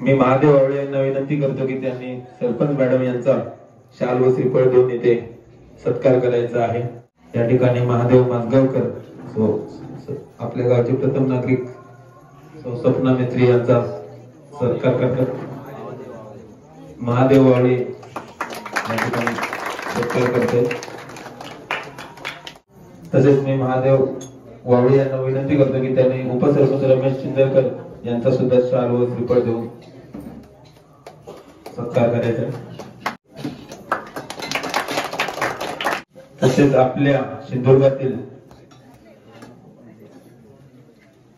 मी महादेव आवळे यांना विनंती करतो की त्यांनी सरपंच मॅडम यांचा शाल व श्रीफळ देऊन इथे सत्कार करायचा आहे। या ठिकाणी महादेव माजगावकर आपल्या गावचे प्रथम नागरिक सपना मेत्री यांचा सत्कार करतात। महादेव आवळे या ठिकाणी सत्कार करते। तसेच मी महादेव वावळे यांना विनंती करतो की त्यांनी उपसरपंच रमेश चिंदरकर यांचा सुद्धा शाल व श्रीफळ देऊन सत्कार करायचा। तसेच आपल्या सिंधुदुर्गातील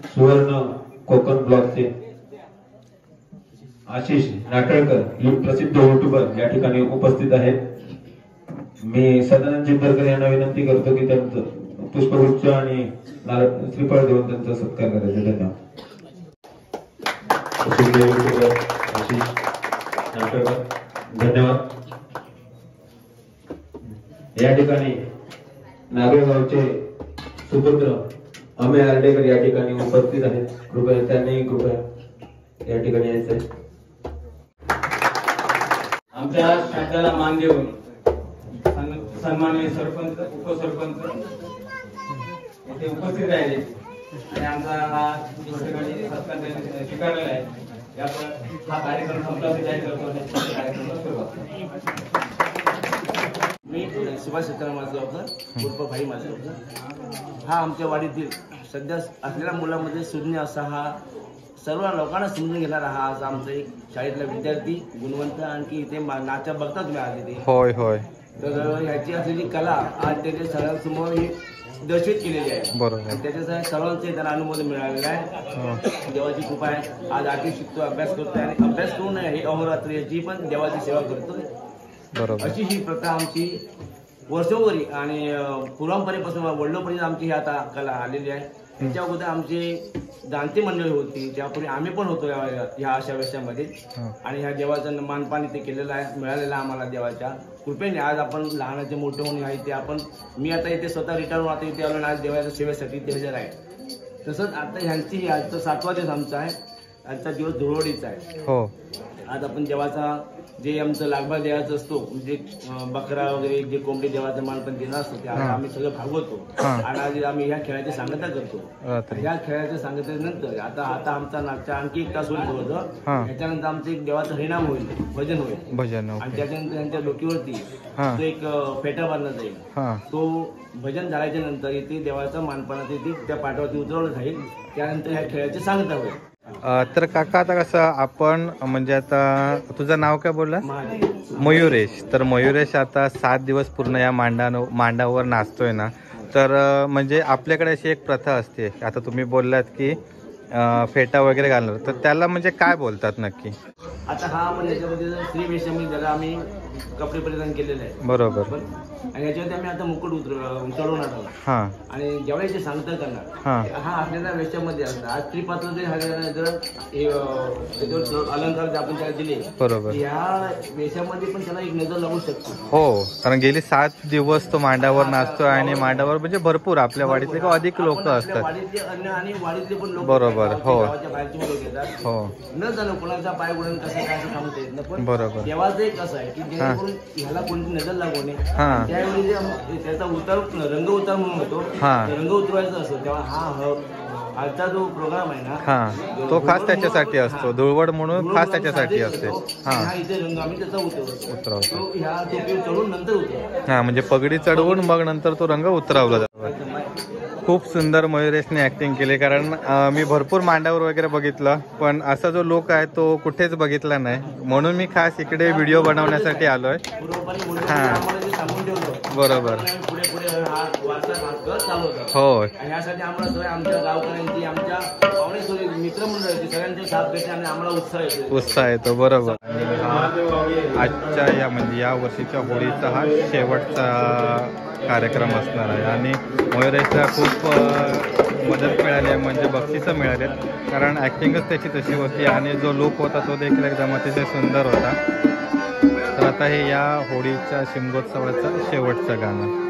सुवर्ण कोकण ब्लॉकचे आशिष नाटळकर प्रसिद्ध युट्यूबर या ठिकाणी उपस्थित आहेत। मी सदानंद चिंदरकर यांना विनंती करतो की त्यांचं पुष्पगुच्छ आणि श्रीफळ देऊन त्यांचा सत्कार करायचा। धन्यवाद। आशिष नाटळकर धन्यवाद। या ठिकाणी नागेगावचे सुपुत्र अमेय आर्डेकर या ठिकाणी उपस्थित आहेत। कृपया त्यांनी या ठिकाणी यायचंय। आमच्या शब्दाला मान देऊन सन्माननीय सरपंच उपसरपंच इथे उपस्थित राहिले आणि आमचा हा सत्कार स्वीकारलेला आहे। हा कार्यक्रम संपला जाहीर करतो। कार्यक्रमाला सुरुवात। मी सुभाष सीताराम माजगावकर उर्फ भाई माजगावकर। हा आमच्या वाडीतील सध्या असलेल्या मुलांमध्ये शून्य असा हा सर्व लोकांना समजून घेणारा हा आज आमचा एक शाळेतला विद्यार्थी गुणवंत आणखी इथे नाचा बघता तुम्ही आज इथे होय होय। तर ह्याची असलेली कला आज त्याच्या सगळ्यांसमोर ही दर्शित केलेली आहे। बरोबर। त्याच्या सर्वांचे त्यांना अनुमोदन मिळालेलं आहे। देवाची कृपा आहे। आज आधी शिकतो अभ्यास करतोय आणि अभ्यास करून हे अहोरात्र याची पण देवाची सेवा करतोय। बरोबर। अशी ही प्रथा आमची वर्षोवरी आणि पुराणपरेपासून वडिलोपर्यंत आमची ही आता कला आलेली आहे। त्याच्या अगोदर आमची जाणती मंडळी होती, त्यापूर्वी आम्ही पण होतो ह्या अशा वेशामध्ये आणि ह्या देवाचं मानपान इथे केलेलं आहे, मिळालेलं आम्हाला देवाच्या कृपेने। आज आपण लहानाचे मोठे होऊन आहे ते आपण मी आता इथे स्वतः रिटायर होऊन आता इथे आलो आज देवाच्या सेवेसाठी इथे हजर आहे। तसंच आता ह्यांची आजचा 7वा दिवस आमचा आहे। आजचा दिवस धुळवडीचा आहे। हो। आज आपण देवाचा जे आमचं लागभार देवाचं असतो म्हणजे बकरा वगैरे जे कोंबडी देवाचं मानपण देणं असतं ते आम्ही सगळं भागवतो आणि आज आम्ही ह्या खेळाची सांगता करतो। ह्या खेळाच्या सांगतेनंतर आता आमचा नाट्य आणखी 1 तास होईल होतं। त्याच्यानंतर आमचं एक देवाचं हरिनाम होईल, भजन होईल आणि त्याच्यानंतर त्यांच्या डोकीवरती तो एक फेटा बांधला जाईल। तो भजन झाल्याच्या नंतर इथे देवाचा मानपणात इथे त्या पाटावरती उतरवलं जाईल। त्यानंतर ह्या खेळाची सांगता होईल। तर काका आता कसं आपण म्हणजे आता तुझं नाव काय बोलला? मयुरेश। तर मयुरेश आता 7 दिवस पूर्ण या मांडावर नाचतोय ना, तर म्हणजे आपल्याकडे अशी एक प्रथा असते, आता तुम्ही बोललात की फेटा वगैरे घालणार, तर त्याला म्हणजे काय बोलतात नक्की? आता हा म्हणजे याच्यामध्ये स्त्री वेशामध्ये ज्याला आम्ही कपडे परिधान केलेले आहे। बरोबर। आणि याच्यामध्ये आम्ही आता मुकुट चढवणार आहोत आणि ज्यावेळेस सांगता करणार हा आपल्याला वेशामध्ये असणार। आज स्त्री पात्र जर अलंकार आपण त्याला दिले बरोबर या वेशामध्ये पण त्याला एक नजर लागू शकतो। हो, कारण गेली 7 दिवस तो मांडावर नाचतोय आणि मांडावर म्हणजे भरपूर आपल्या वाडीतले किंवा अधिक लोक असतात। वाडीतले अन्य आणि वाडीतले पण लोक बरोबर। हो बाहेरचे लोक येतात। हो। न जाणं कोणाचा पाय उडून कसं काय सांगता येत नाही, पण बरोबर देवाचं एक असं आहे की जेणेकरून ह्याला कोणती नजर लागू नये त्यावेळी त्याचा उतार रंग उतार म्हणून होतो, रंग उतरवायचा असतो तेव्हा हा आजचा जो प्रोग्राम आहे ना तो खास त्याच्यासाठी असतो। धुळवड म्हणून खास त्याच्यासाठी असते। इथे रंग आम्ही त्याचा उतरवतो ह्या टोपीवर चढून नंतर उतरवतो। म्हणजे पगडी चढवून मग नंतर तो रंग उतरवला जातो। खूप सुंदर मयुरेशने ऍक्टिंग केली, कारण मी भरपूर मांडावर वगैरे बघितलं पण असा जो लोक आहे तो कुठेच बघितला नाही, म्हणून मी खास इकडे व्हिडिओ बनवण्यासाठी आलोय। बरोबर। हो। यासाठी आम्हाला आमच्या गावकऱ्यांची आमच्या पाहुणे मित्रमंडळाची सगळ्यांचे साथ भेटते आणि आम्हाला उत्साह येतो। बरोबर। आजच्या या म्हणजे या वर्षीच्या होळीचा हा शेवटचा कार्यक्रम असणार आहे आणि मयुरेशला खूप मदत मिळाली आहे, म्हणजे बक्षिसं मिळालेत, कारण ॲक्टिंगच त्याची तशी होती आणि जो लुक होता तो देखील एकदम अतिशय सुंदर होता। तर आता हे या होळीच्या शिमगोत्सवाचं शेवटचं गाणं।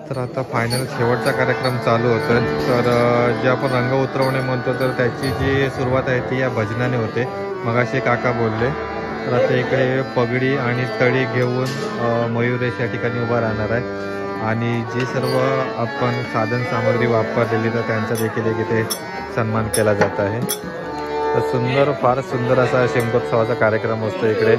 तर आता फायनल शेवटचा कार्यक्रम चालू होतो. तर जे आपण रंग उतरवणे म्हणतो तर त्याची जी सुरुवात आहे ती या भजनाने होते. मगाशी काका बोलले. तर आता इकडे पगडी आणि तळी घेऊन मयुरेश या ठिकाणी उभा राहणार आहे आणि जे सर्व आपण साधन सामग्री वापरलेली तर त्यांचा देखील एक इथे सन्मान केला जात आहे. तर सुंदर, फार सुंदर असा शिमगोत्सवाचा कार्यक्रम असतो इकडे.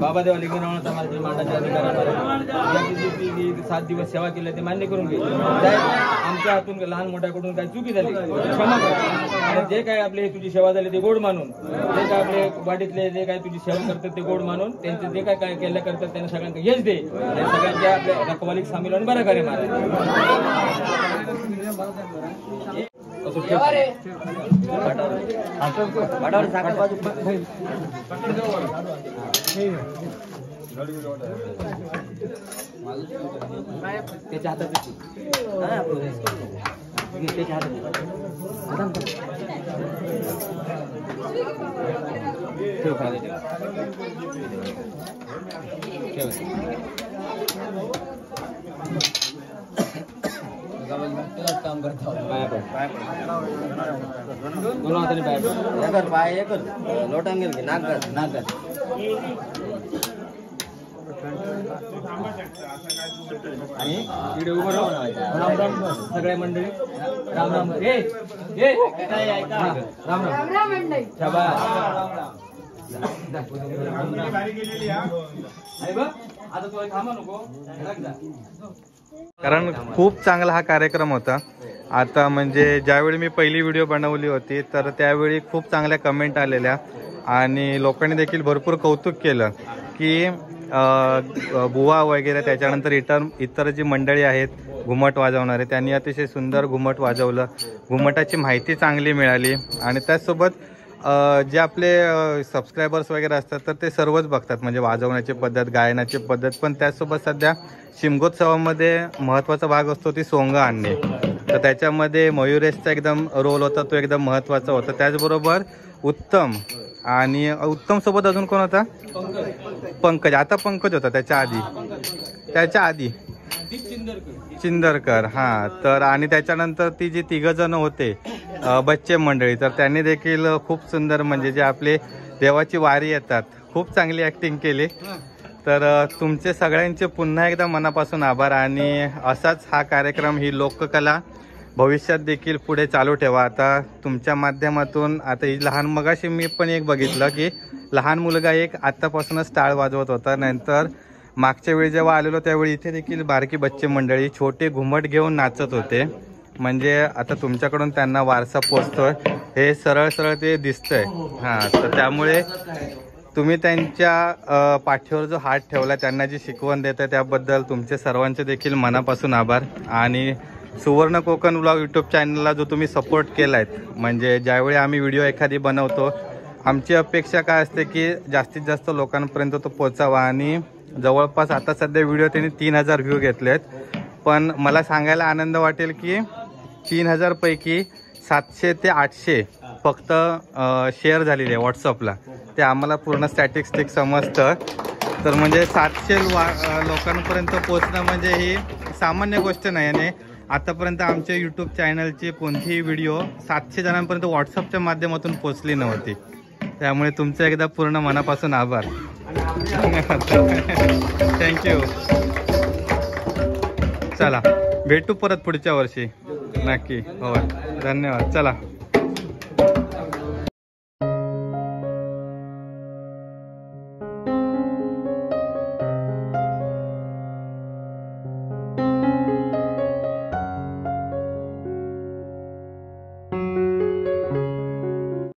बाबादेव लिंगराव समाजातील मांडाच्या अधिकाऱ्यांना 7 दिवस सेवा केली ते मान्य करून घ्यायचे. आमच्या हातून लहान मोठ्याकडून काही चुकी झाली क्षमा कर. आणि जे काय आपले तुझी सेवा झाली ते गोड मानून, जे काय आपले वाडीतले जे काय तुझी सेवा करतात ते गोड मानून, त्यांचे जे काय केलं करतात त्यांना सगळ्यांना यश दे. सगळ्यांच्या आपल्या रखवालीक सामील होऊन बरं करे महाराज. त्याच्या हातात त्याच्या हातात ठेव काम करता दोन हाताने पाय लोटांग गेल की नाक आणि व्हिडिओ उभं राहून राम राम सगळ्या मंडळी राम राम. राम राम मंडळी आता तो थांबा नको. कारण खूप चांगला हा कार्यक्रम होता. आता म्हणजे ज्यावेळी मी पहिली व्हिडिओ बनवली होती तर त्यावेळी खूप चांगल्या कमेंट आलेल्या आणि लोकांनी देखील भरपूर कौतुक केलं की बुवा वगैरे त्याच्यानंतर इतर जी मंडळी आहेत घुमट वाजवणारे त्यांनी अतिशय सुंदर घुमट वाजवलं. घुमटाची माहिती चांगली मिळाली आणि त्याचसोबत जे आपले सबस्क्रायबर्स वगैरे असतात तर ते सर्वच बघतात म्हणजे वाजवण्याची पद्धत, गायनाची पद्धत. पण त्याचसोबत सध्या शिमगोत्सवामध्ये महत्त्वाचा भाग असतो ती सोंग आणणे. तर त्याच्यामध्ये मयुरेशचा एकदम रोल होता, तो एकदम महत्त्वाचा होता. त्याचबरोबर उत्तम आणि उत्तम सोबत अजून कोण होता? पंकज. आता पंकज होता त्याच्या आधी चिंदरकर. हां. तर आणि त्याच्यानंतर ती जी 3 जण होते बच्चे मंडळी तर त्यांनी देखील खूप सुंदर म्हणजे जे आपले देवाची वारी येतात खूप चांगली ॲक्टिंग केली. तर तुमचे सगळ्यांचे पुन्हा एकदा मनापासून आभार आणि असाच हा कार्यक्रम ही लोककला भविष्यात देखील पुढे चालू ठेवा. आता तुमच्या माध्यमातून आता ही लहान मगाशी मी पण एक बघितलं की लहान मुलगा एक आत्तापासूनच टाळ वाजवत होता. नंतर मागच्या वेळी जेव्हा आलेलो त्यावेळी इथे देखील बारकी बच्चे मंडळी छोटे घुमट घेऊन नाचत होते. म्हणजे आता तुमच्याकडून त्यांना वारसा पोचतोय हे सरळ सरळ ते दिसतंय. हां. तर त्यामुळे तुम्ही त्यांच्या पाठीवर जो हात ठेवला त्यांना जी शिकवण देत आहे त्याबद्दल तुमचे सर्वांचे देखील मनापासून आभार. आणि सुवर्ण कोकण व्लॉग यूट्यूब चॅनलला जो तुम्ही सपोर्ट केलायत म्हणजे ज्यावेळी आम्ही व्हिडिओ एखादी बनवतो आमची अपेक्षा काय असते की जास्तीत जास्त लोकांपर्यंत तो पोचावा. आणि जवळपास आता सध्या व्हिडिओ त्यांनी 3000 व्ह्यू घेतलेत. पण मला सांगायला आनंद वाटेल की 3000 पैकी 700 ते 800 फक्त शेअर झालेले आहे व्हॉट्सअपला. ते आम्हाला पूर्ण स्टॅटिस्टिक समजतं. तर म्हणजे 700 लोकांपर्यंत पोचणं म्हणजे ही सामान्य गोष्ट नाही. आणि आतापर्यंत आमच्या यूट्यूब चॅनलची कोणतीही व्हिडिओ 700 जणांपर्यंत व्हॉट्सअपच्या माध्यमातून पोचली नव्हती. त्यामुळे तुमचं एकदा पूर्ण मनापासून आभार. थँक्यू. चला भेटू परत पुढच्या वर्षी नक्की. हो, धन्यवाद. चला.